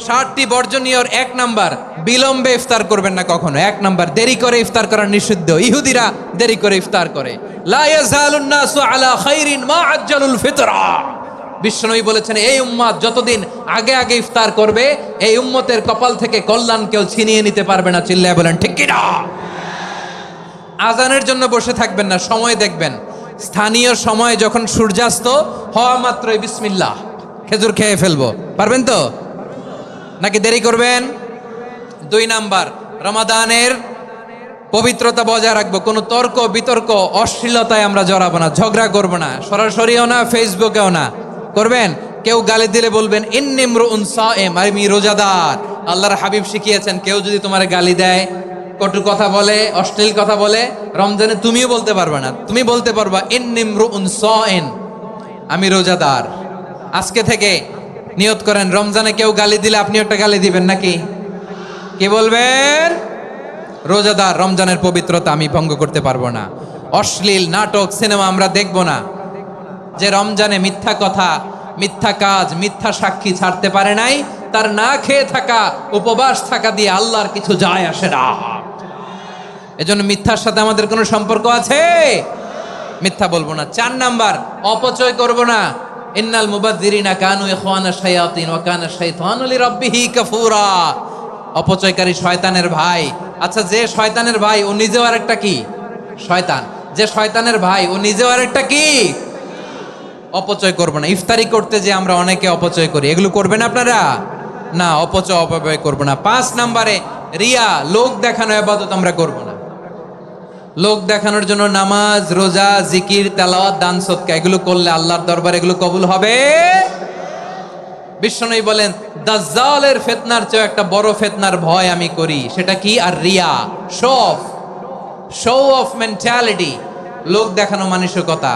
60টি বর্জনীয়র 1 number, বিলম্বে ইফতার করবেন না কখনো। 1 নাম্বার, দেরি করে ইফতার করা নিষিদ্ধ। ইহুদিরা দেরি করে ইফতার করে। লা ইয়াজালুন নাসু আলা খাইরিন মা আজ্জালুল ফিতরা। বিশ্বনবী বলেছেন, এই উম্মত যতদিন আগে আগে ইফতার করবে, এই উম্মতের কপাল থেকে কল্যাণ কেউ ছিনিয়ে নিতে পারবে না। চিল্লায় বলেন ঠিক কি না? আজানের জন্য বসে থাকবেন না, সময় দেখবেন। স্থানীয় সময় যখন সূর্যাস্ত হওয়া মাত্রই বিসমিল্লাহ, খেজুর খেয়ে ফেলবো। পারবেন তো নাকি দেরি করবেন? 2 নাম্বার, রমাদানের পবিত্রতা বজায় রাখবো। কোনো তর্ক বিতর্ক অশ্লীলতায় আমরা জড়াবো না, ঝগড়া করবো না, সরাসরিও না, ফেসবুকেও না। করবেন কেউ গালি দিলে বলবেন ইন্নিমরুউন সায়েম, আমি রোজাদার। আল্লাহর হাবিব শিখিয়েছেন, কেউ যদি তোমার গালি দেয়, কটু কথা বলে, অশ্লীল কথা বলে, রমজানে তুমিও বলতে পারবে না। তুমি বলতে পারবা ইন্নিমরুউন সায়েম, আমি রোজাদার। আজকে থেকে নিয়ত করেন, রমজানে কেউ গালি দিলে আপনি একটা গালি দিবেন নাকি? কি বলবেন? রোজাদার, রমজানের পবিত্রতা আমি ভঙ্গ করতে পারবো না। অশ্লীল নাটক সিনেমা আমরা দেখব না। যে রমজানে মিথ্যা কথা, মিথ্যা কাজ, মিথ্যা সাক্ষী ছাড়তে পারে নাই, তার না খেয়ে থাকা, উপবাস থাকা দিয়ে আল্লাহর কিছু যায় আসে না। এজন্য মিথ্যার সাথে আমাদের কোনো সম্পর্ক আছে? মিথ্যা বলবো না। 4 নাম্বার, অপচয় করব না। ইন্নাল মুবাযযিরিনা কানু ইখওয়ানা শায়াতিন ওয়া কানা শাইতানু লিরাব্বিহি কাফুরা। অপচয়কারী শয়তানের ভাই। আচ্ছা, যে শয়তানের ভাই ও নিজেও আরেকটা কি? শয়তান। যে শয়তানের ভাই ও নিজেও আরেকটা কি? অপচয় করব না। ইফতারি করতে যে আমরা অনেকে অপচয় করি, এগুলো করবেন আপনারা না। অপচয় অপব্যয় করব না। 5 নাম্বারে, রিয়া, লোক দেখানো ইবাদত আমরা করব না। লোক দেখানোর জন্য নামাজ, রোজা, জিকির, তেলাওয়াত, দান, সদকা এগুলো করলে আল্লাহর দরবারে এগুলো কবুল হবে। বিশ্বনবী বলেন, দাজ্জালের ফিতনার চেয়ে একটা বড় ফিতনার ভয় আমি করি, সেটা কি? আর রিয়া, শো অফ মেন্টালিটি, লোক দেখানো মানসিকতা।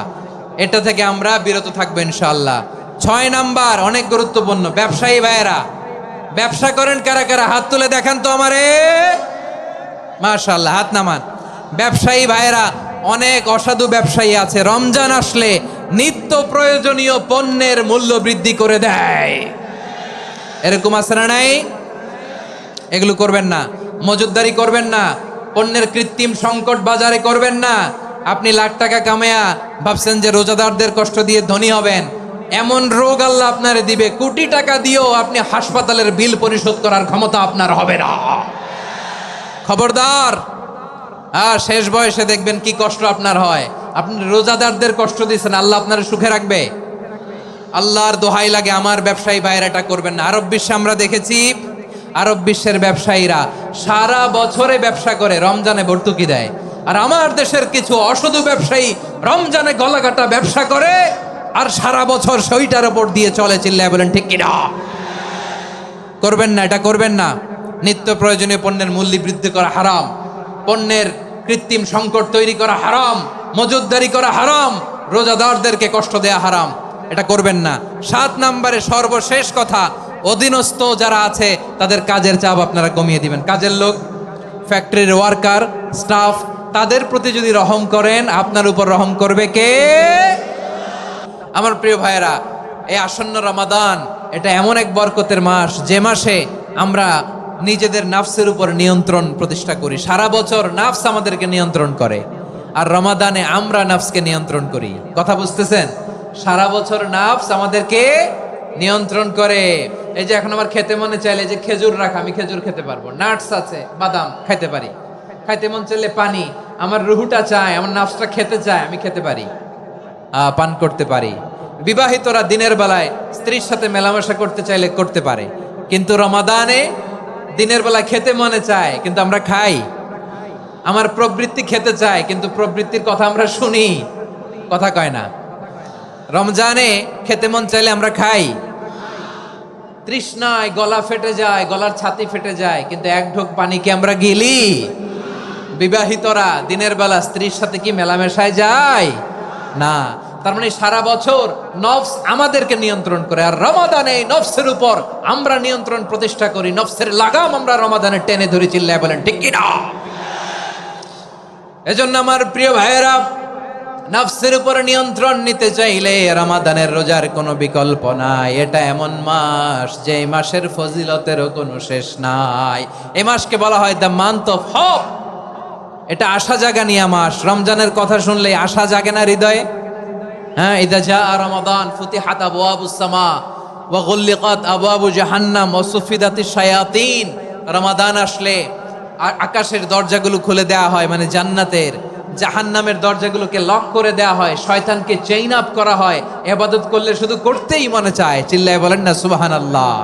এটা থেকে আমরা বিরত থাকবো ইনশাআল্লাহ। 6 নাম্বার, অনেক গুরুত্বপূর্ণ। ব্যবসায়ী ভাইয়েরা, ব্যবসা করেন কারা কারা? হাত তুলে দেখান তো আমারে। মাশাআল্লাহ, হাত নামান। ব্যবসায়ী ভাইয়েরা, অনেক অসাধু ব্যবসায়ী আছে, রমজান আসলে নিত্য প্রয়োজনীয় পণ্যের মূল্য বৃদ্ধি করে দেয়। এরকম আছে না নাই? এগুলো করবেন না। মজুদদারি করবেন না। পণ্যের কৃত্রিম সংকট বাজারে করবেন না। আপনি লাখ টাকা কামায়া ভাবছেন যে রোজাদারদের কষ্ট দিয়ে ধনী হবেন, এমন রোগ আল্লাহ আপনারে দিবে, কোটি টাকা দিয়েও আপনি হাসপাতালের বিল পরিশোধ করার ক্ষমতা আপনার হবে না। খবরদার। শেষ বয়সে দেখবেন কি কষ্ট আপনার হয়। আপনি রোজাদারদের কষ্ট দিচ্ছেন, আল্লাহ আপনার সুখে রাখবে? আল্লাহর দোহাই লাগে, আমার ব্যবসায়ী ভাইয়েরা এটা করবেন না। আরব বিশ্বে আমরা দেখেছি, আরব বিশ্বের ব্যবসায়ীরা সারা বছরে ব্যবসা করে, রমজানে ভর্তুকি দেয়। আর আমার দেশের কিছু অসাধু ব্যবসায়ী রমজানে গলাকাটা ব্যবসা করে আর সারা বছর সেইটার উপর দিয়ে চলে। চিল্লায় বলেন ঠিক কিনা? করবেন না, এটা করবেন না। নিত্য প্রয়োজনীয় পণ্যের মূল্য বৃদ্ধি করা হারাম, পণ্যের কৃত্রিম সংকট তৈরি করা হারাম, মজুদদারি করা হারাম, রোজাদারদেরকে কষ্ট দেয়া হারাম। এটা করবেন না। 7 নাম্বারে সর্বশেষ কথা, অধীনস্থ যারা আছে তাদের কাজের চাপ আপনারা কমিয়ে দিবেন। কাজের লোক, ফ্যাক্টরির ওয়ার্কার, স্টাফ, তাদের প্রতি যদি রহম করেন, আপনার উপর রহম করবে কে? আমার প্রিয় ভাইয়েরা, এই আসন্ন রমাদান এটা এমন এক বরকতের মাস, যে মাসে আমরা নিজেদের নাফসের উপর নিয়ন্ত্রণ প্রতিষ্ঠা করি। সারা বছর নাফস আমাদেরকে নিয়ন্ত্রণ করে, আর রমাদানে আমরা নাফসকে নিয়ন্ত্রণ করি। কথা বুঝতেছেন? সারা বছর নাফস আমাদেরকে নিয়ন্ত্রণ করে। এই যে এখন আমার খেতে মনে চাইলে যে খেজুর রাখা, আমি খেজুর খেতে পারবো, নাটস আছে, বাদাম খাইতে পারি। খাইতে মন চাইলে পানি, আমার রুহুটা চায়, আমার নাফসটা খেতে চায়, আমি খেতে পারি, পান করতে পারি। বিবাহিতরা দিনের বেলায় স্ত্রীর সাথে মেলামেশা করতে চাইলে করতে পারে, কিন্তু রমাদানে দিনের বেলায় খেতে মনে চায় কিন্তু আমরা খাই। আমার প্রবৃত্তি খেতে চায় কিন্তু প্রবৃত্তির কথা আমরা শুনি, কথা কয় না। রমজানে খেতে মন চাইলে আমরা খাই, তৃষ্ণায় গলা ফেটে যায়, গলার ছাতি ফেটে যায়, কিন্তু এক ঢোক পানি কি আমরা গিলি? বিবাহিতরা দিনের বেলা স্ত্রীর সাথে কি মেলামেশায় যায় না। তার মানে সারা বছর নফস আমাদেরকে নিয়ন্ত্রণ করে, আর রমাদানে নফসের উপর আমরা নিয়ন্ত্রণ প্রতিষ্ঠা করি। নফসের লাগাম আমরা রমাদানে টেনে ধরে। চিল্লায় বলেন ঠিক কিনা? এজন্য আমার প্রিয় ভাইয়েরা, নফসের উপর নিয়ন্ত্রণ নিতে চাইলে রমাদানের রোজার কোনো বিকল্প নাই। এটা এমন মাস যে মাসের ফজিলতেরও কোনো শেষ নাই। এই মাসকে বলা হয় দ্য মান্থ অফ হোপ। এটা আশা জাগানিয়া মাস। রমজানের কথা শুনলেই আশা জাগে না হৃদয়ে? হ্যাঁ, ইদা জা রমাদান ফুতিহাত আবওয়াবুস সামা ওয়া গুল্লিকাত আবওয়াবু জাহান্নাম ওয়া সুফিদাতিশ শায়াতিন। রমাদান আসলে আকাশের দরজাগুলো খুলে দেয়া হয়, মানে জান্নাতের। জাহান্নামের দরজাগুলোকে লক করে দেয়া হয়, শয়তানকে চেইন আপ করা হয়। ইবাদত করলে শুধু করতেই মনে চায়। চিল্লায় বলেন না সুবহানাল্লাহ।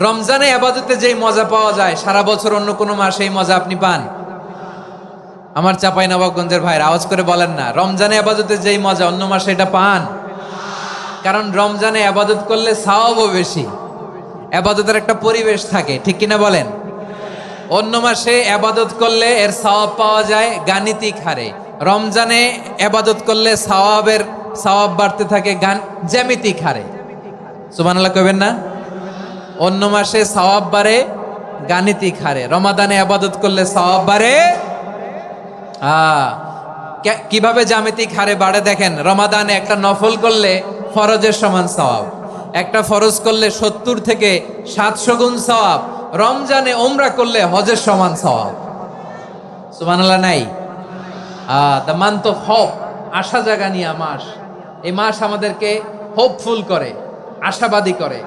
রমজানে ইবাদতে যেই মজা পাওয়া যায় সারা বছর অন্য কোনো মাসে এই মজা আপনি পান? আমার চাঁপাইনবাবগঞ্জের ভাইরা আওয়াজ করে বলেন না, রমজানে ইবাদতে যেই মজা অন্য মাসে এটা পান? কারণ রমজানে ইবাদত করলে সওয়াবও বেশি, ইবাদতের একটা পরিবেশ থাকে, ঠিক কিনা বলেন? অন্য মাসে ইবাদত করলে এর সওয়াব পাওয়া যায় গাণিতিক হারে, রমজানে ইবাদত করলে সওয়াব বাড়তে থাকে জ্যামিতিক হারে। সুবহানাল্লাহ কইবেন না? অন্য মাসে সওয়াব বাড়ে গাণিতিক হারে, রমাদানে ইবাদত করলে সওয়াব বাড়ে কিভাবে জ্যামিতিক হারে বাড়ে দেখেন। রমাদানে একটা নফল করলে ফরজের সমান সওয়াব, একটা ফরজ করলে 70 থেকে 700 গুণ সওয়াব, রমজানে উমরা করলে হজের সমান সওয়াব। সুবহানাল্লাহ নাই? দ্য মান্থ অফ হোপ, আশা জাগানিয়া মাস। এই মাস আমাদেরকে হোপফুল করে, আশাবাদী করে।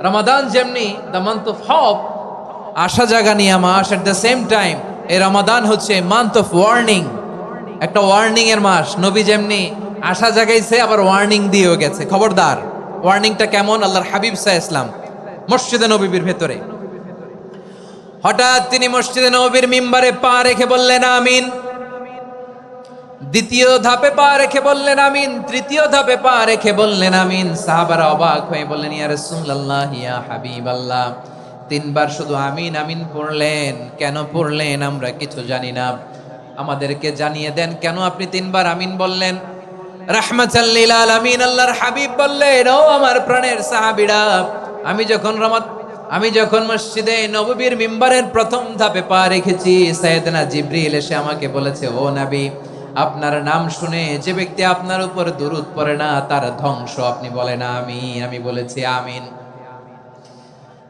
রমাদান যেমনি দ্য মান্থ অফ হোপ, আশা জাগানিয়া মাস, এট দ্য সেম টাইম এই রমাদান হচ্ছে মান্থ অফ ওয়ার্নিং, একটা ওয়ার্নিং এর মাস। নবী যেমনি আশা জাগাইছে আবার ওয়ার্নিং দিয়েও গেছে, খবরদার। ওয়ার্নিংটা কেমন? আল্লাহর হাবিব সাল্লাল্লাহু আলাইহি ওয়াসাল্লাম মসজিদে নববীর ভেতরে হঠাৎ তিনি মসজিদে নববীর মিম্বারে পা রেখে বললেন আমিন। দ্বিতীয় ধাপে পা রেখে বললেন আমিন, তৃতীয় ধাপে পা রেখে বললেন আমিন। সাহাবারা অবাক হয়ে বললেন ইয়া রাসূলুল্লাহ, ইয়া হাবিবাল্লাহ, 3 বার শুধু আমিন আমিন পড়লেন, কেন পড়লেন আমরা কিছু জানি না, আমাদেরকে জানিয়ে দেন কেন আপনি 3 বার আমিন বললেন। রাহমাতাল লিল আলামিন আল্লাহর হাবিব বললেন, ও আমার প্রাণের সাহাবীরা, আমি যখন মসজিদে নববীর মিম্বারের প্রথম ধাপে পা রেখেছি, সাইয়েদনা জিবরিল এসে আমাকে বলেছে, ও নবী, আপনার নাম শুনে যে ব্যক্তি আপনার উপর দুরূদ পড়ে না তার ধ্বংস। আপনি বলেন আমিন। আমি বলেছি আমিন।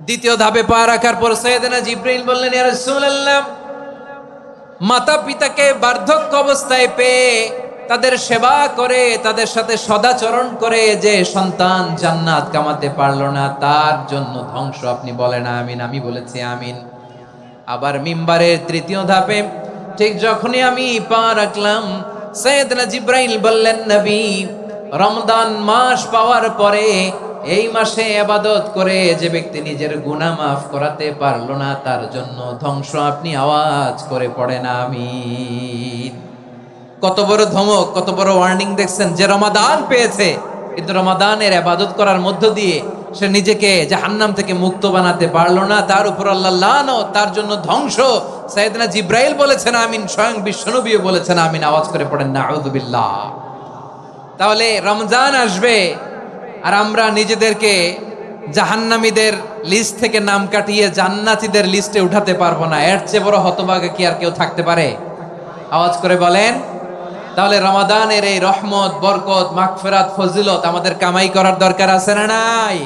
দ্বিতীয় ধাপে পা রাখার পর সাইয়েদনা জিবরিল বললেন, ইয়া রাসূলুল্লাহ, মাতা পিতাকে বার্ধক্য অবস্থায় পেয়ে তাদের সেবা করে, তাদের সাথে সদাচরণ করে যে সন্তান জান্নাত কামাতে পারলো না তার জন্য ধ্বংস। আপনি বলেন আমিন। আমি বলেছি আমিন। আবার মিম্বারের তৃতীয় ধাপে ঠিক যখনই আমি পা রাখলাম, সাইয়েদনা জিবরাইল বললেন, নবী, রমজান মাস পাওয়ার পরে এই মাসে ইবাদত করে যে ব্যক্তি নিজের গুনাহ মাফ করাতে পারলো না তার জন্য ধ্বংস। আপনি আওয়াজ করে পড়েন আমিন। কত বড় ধমক, কত বড় ওয়ার্নিং দেখছেন। যে রমাদান পেয়েছে কিন্তু রমাদানের ইবাদত করার মধ্য দিয়ে সে নিজেকে জাহান্নাম থেকে মুক্ত বানাতে পারলো না, তার উপর আল্লাহ লানত, তার জন্য ধ্বংস। সাইয়েদনা জিবরাইল বলেছেন আমিন, স্বয়ং বিশ্বনবীও বলেছেন আমিন। আওয়াজ করে পড়েন নাউযুবিল্লাহ। তাহলে রমজান আসবে আর আমরা নিজেদেরকে জাহান্নামীদের লিস্ট থেকে নাম কাটিয়ে জান্নাতীদের লিস্টে উঠাতে পারবো না। এর চেয়ে বড় হতভাগা কি আর কেউ থাকতে পারে? আওয়াজ করে বলেন। তাহলে রমাদানের এই রহমত, বরকত, মাগফিরাত, ফজিলত আমাদের কামাই করার দরকার আছে না নাই?